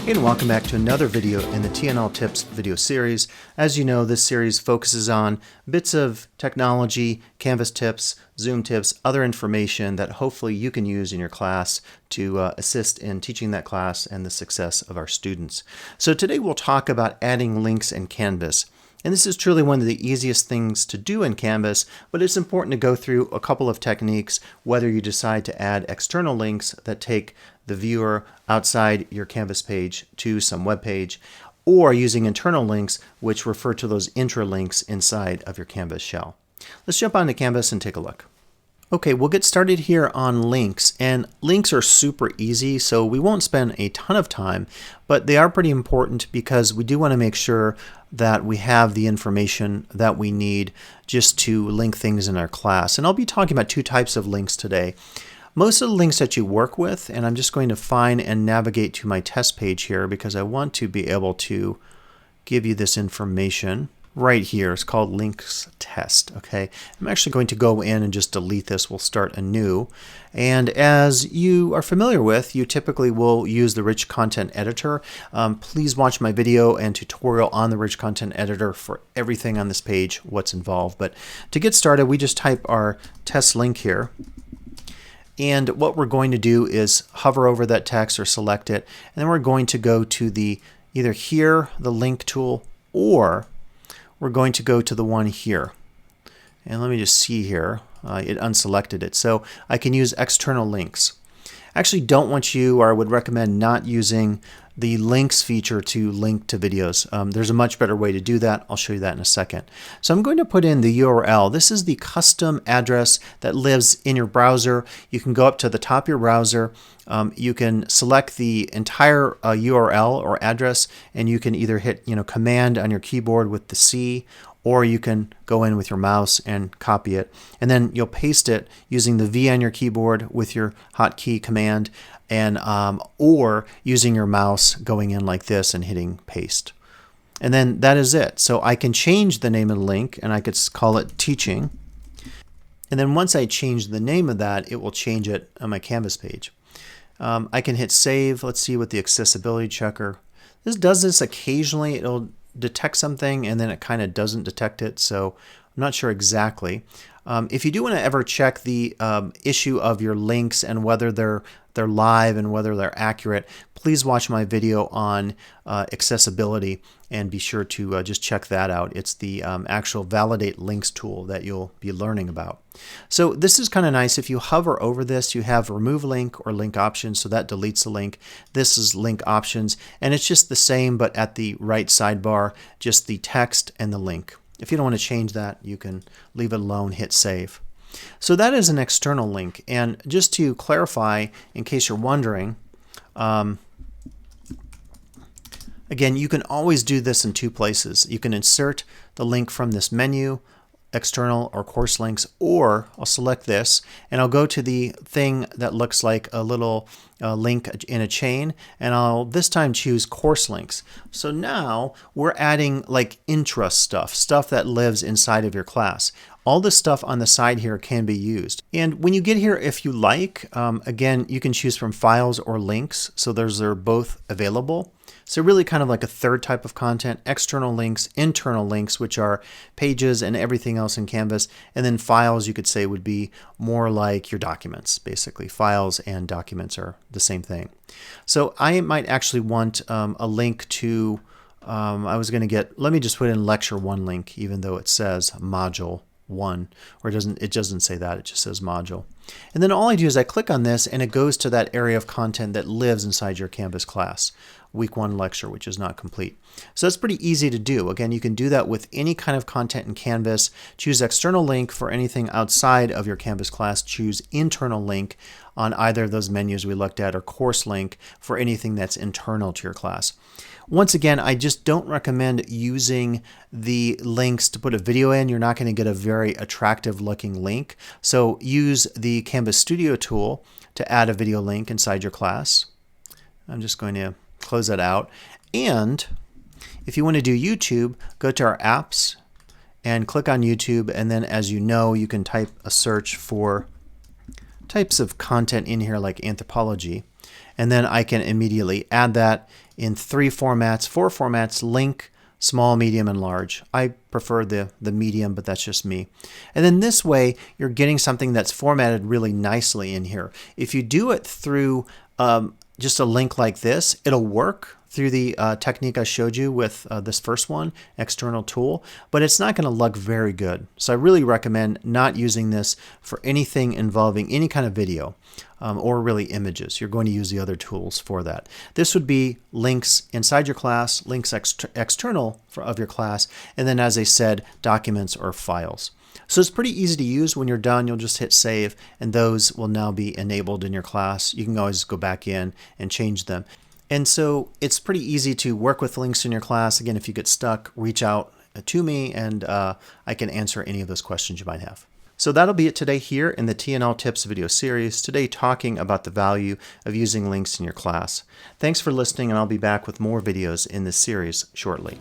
And welcome back to another video in the TNL Tips video series. As you know, this series focuses on bits of technology, Canvas tips, Zoom tips, other information that hopefully you can use in your class to assist in teaching that class and the success of our students. So today we'll talk about adding links in Canvas. And this is truly one of the easiest things to do in Canvas, but it's important to go through a couple of techniques, whether you decide to add external links that take the viewer outside your Canvas page to some web page, or using internal links which refer to those intralinks inside of your Canvas shell. Let's jump onto Canvas and take a look. Okay, we'll get started here on links, and links are super easy, so we won't spend a ton of time, but they are pretty important because we do want to make sure that we have the information that we need just to link things in our class. And I'll be talking about two types of links today. Most of the links that you work with, and I'm just going to find and navigate to my test page here because I want to be able to give you this information right here. It's called links test. Okay, I'm actually going to go in and just delete this. We'll start anew. And as you are familiar with, you typically will use the Rich Content Editor. Please watch my video and tutorial on the Rich Content Editor for everything on this page, what's involved. But to get started, we just type our test link here. And what we're going to do is hover over that text or select it, and then we're going to go to the either here, the link tool, or we're going to go to the one here. And let me just see here, it unselected it. So I can use external links. I actually don't want you, or I would recommend not using the links feature to link to videos. There's a much better way to do that. I'll show you that in a second. So I'm going to put in the URL. This is the custom address that lives in your browser. You can go up to the top of your browser. You can select the entire URL or address, and you can either hit Command on your keyboard with the C, or you can go in with your mouse and copy it. And then you'll paste it using the V on your keyboard with your hotkey command, and or using your mouse going in like this and hitting paste. And then that is it. So I can change the name of the link, and I could call it teaching. And then once I change the name of that, it will change it on my Canvas page. I can hit save. Let's see what the accessibility checker. This does this occasionally. It'll detect something and then it kind of doesn't detect it, so I'm not sure exactly. If you do want to ever check the issue of your links and whether they're live and whether they're accurate, please watch my video on accessibility and be sure to just check that out. It's the actual validate links tool that you'll be learning about. So this is kind of nice. If you hover over this, you have remove link or link options, so that deletes the link. This is link options, and it's just the same but at the right sidebar, just the text and the link. If you don't want to change that, you can leave it alone, hit save. So that is an external link. And just to clarify, in case you're wondering, again, you can always do this in two places. You can insert the link from this menu, external or course links, or I'll select this and I'll go to the thing that looks like a little link in a chain, and I'll this time choose course links. So now we're adding like intra stuff that lives inside of your class. All this stuff on the side here can be used. And when you get here, if you like, again, you can choose from files or links. So those are both available. So really kind of like a third type of content, external links, internal links, which are pages and everything else in Canvas. And then files, you could say, would be more like your documents, basically. Files and documents are the same thing. So I might actually want a link to, I was going to get, let me just put in lecture 1 link, even though it says module 1, or it doesn't say that, it just says module. And then all I do is I click on this and it goes to that area of content that lives inside your Canvas class, week 1 lecture, which is not complete. So that's pretty easy to do. Again, you can do that with any kind of content in Canvas. Choose external link for anything outside of your Canvas class. Choose internal link on either of those menus we looked at, or course link for anything that's internal to your class. Once again, I just don't recommend using the links to put a video in. You're not going to get a very attractive looking link. So use the Canvas Studio tool to add a video link inside your class. I'm just going to close that out. And if you want to do YouTube, go to our apps and click on YouTube. And then, as you know, you can type a search for types of content in here like anthropology. And then I can immediately add that in 3 formats, 4 formats: link, small, medium, and large. I prefer the medium, but that's just me. And then this way, you're getting something that's formatted really nicely in here. If you do it through just a link like this, it'll work through the technique I showed you with this first one, external tool, but it's not going to look very good. So I really recommend not using this for anything involving any kind of video or really images. You're going to use the other tools for that. This would be links inside your class, links external of your class, and then, as I said, documents or files. So it's pretty easy to use. When you're done, you'll just hit save, and those will now be enabled in your class. You can always go back in and change them. And so it's pretty easy to work with links in your class. Again, if you get stuck, reach out to me, and I can answer any of those questions you might have. So that'll be it today here in the TNL Tips video series, today talking about the value of using links in your class. Thanks for listening, and I'll be back with more videos in this series shortly.